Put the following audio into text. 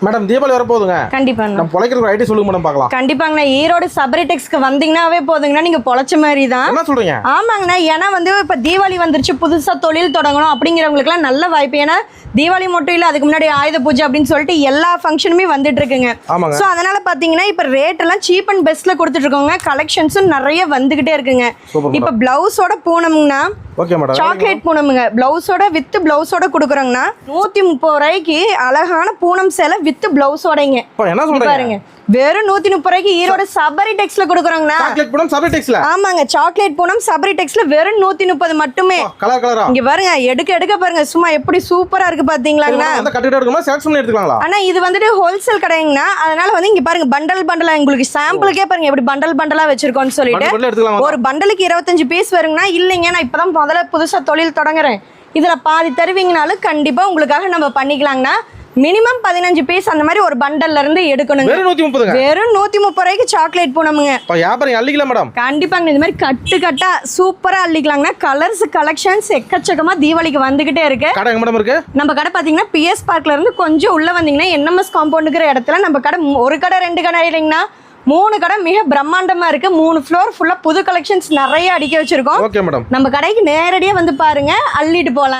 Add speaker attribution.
Speaker 1: Madam Deepavali வர போதுங்க.
Speaker 2: கண்டிப்பாங்க.
Speaker 1: நம்ம பொழைக்கிற ஐடி சொல்லுங்க மேடம் பார்க்கலாம்.
Speaker 2: கண்டிப்பாங்கண்ணா ஈரோடு சபரிடெக்ஸ்க்கு வந்தீங்கன்னாவே போதுங்கண்ணா நீங்க பொழைச்ச மாதிரி தான்.
Speaker 1: என்ன சொல்றீங்க?
Speaker 2: ஆமாங்கண்ணா. ஏன்னா வந்து இப்ப தீபாவளி வந்துருச்சு, புதுசா தொழில் தொடங்கணும் அப்படிங்கிறவங்களுக்குலாம் நல்ல வாய்ப்பு. ஏன்னா தீபாவளி மட்டும் இல்ல, அதுக்கு முன்னாடி ஆயுத பூஜை அப்படின்னு சொல்லிட்டு எல்லா ஃபங்க்ஷனுமே வந்துட்டு இருக்குங்க. ஸோ அதனால பாத்தீங்கன்னா இப்ப ரேட் எல்லாம் சீப் அண்ட் பெஸ்ட்ல கொடுத்துட்டு இருக்கோங்க. கலெக்ஷன்ஸும் நிறைய வந்துகிட்டே இருக்குங்க. இப்ப பிளவுஸோட பூனம்னா
Speaker 1: ஓகே மேடம்,
Speaker 2: சாக்லேட் பூனமுங்க. பிளவுஸோட வித் பிளவுஸோட கொடுக்குறோங்கண்ணா 130 ரூபாய்க்கு அழகான பூனம் சேலை வித் பிளவுஸோடங்க.
Speaker 1: என்ன சொல்றீங்க
Speaker 2: பாருங்க, வெறும் 130 ரூபாய்க்கு ஈரோடு சபரிடெக்ஸ்ல கொடுக்குறோங்கண்ணா.
Speaker 1: சாக்லேட் பூனம் சபரிடெக்ஸ்ல.
Speaker 2: ஆமாங்க, சாக்லேட் பூனம் சபரிடெக்ஸ்ல வெறும் 130 மட்டுமே.
Speaker 1: கலர் கலரா
Speaker 2: இங்க பாருங்க, எடுக்க பாருங்க, சும்மா எப்படி சூப்பரா இருக்கு பாத்தீங்களாங்கண்ணா.
Speaker 1: அந்த கட்டிட எடுக்குமா செலக்ட் பண்ணி எடுத்துக்கலாங்களா?
Speaker 2: ஆனா இது வந்துட்டு ஹோல்சேல் கடைங்கண்ணா. அதனால வந்து இங்க பாருங்க பண்டல் பண்டலா, உங்களுக்கு சாம்பிளுக்கே பாருங்க எப்படி பண்டல் பண்டலா வச்சிருக்கோம்னு சொல்லிட்டு ஒரு பண்டலுக்கு 25 பீஸ் வருங்கண்ணா. இல்லைங்க நான் இப்பதான் முதல்ல புதுசா தொழில் தொடங்குறேன், இதுல பாதி தருவீங்கனாலும் கண்டிப்பா உங்களுக்காக நம்ம பண்ணிக்கலாங்கண்ணா. மினிமம் 15 பீஸ் அந்த மாதிரி ஒரு பண்டல்ல இருந்து எடுக்கணுங்க. வெறும் 130 ரூபாய்க்கு சாக்லேட் பூனமுங்க.
Speaker 1: அள்ளிக்கலாம் மேடம்.
Speaker 2: கண்டிப்பாங்க, இந்த மாதிரி கட்டு கட்டா சூப்பரா அள்ளிக்கலாங்கண்ணா. கலர்ஸ் கலெக்ஷன்ஸ் எக்கச்சக்கமா தீபாவளிக்கு வந்துகிட்டே இருக்கு. நம்ம கடை பாத்தீங்கன்னா பிஎஸ் பார்க்ல இருந்து கொஞ்சம் உள்ள வந்தீங்கன்னா என்எம்எஸ் காம்பவுண்டுங்கிற இடத்துல நம்ம கடை ஒரு கடை 2 கடை இல்லைங்கண்ணா, 3 கடை மிக பிரம்மாண்டமா இருக்கு. 3 ஃப்ளோர் ஃபுல்லா புது கலெக்ஷன்ஸ் நிறைய அடிக்க வச்சிருக்கோம். நம்ம கடைக்கு நேரடியா வந்து பாருங்க, அள்ளிட்டு போலாம்.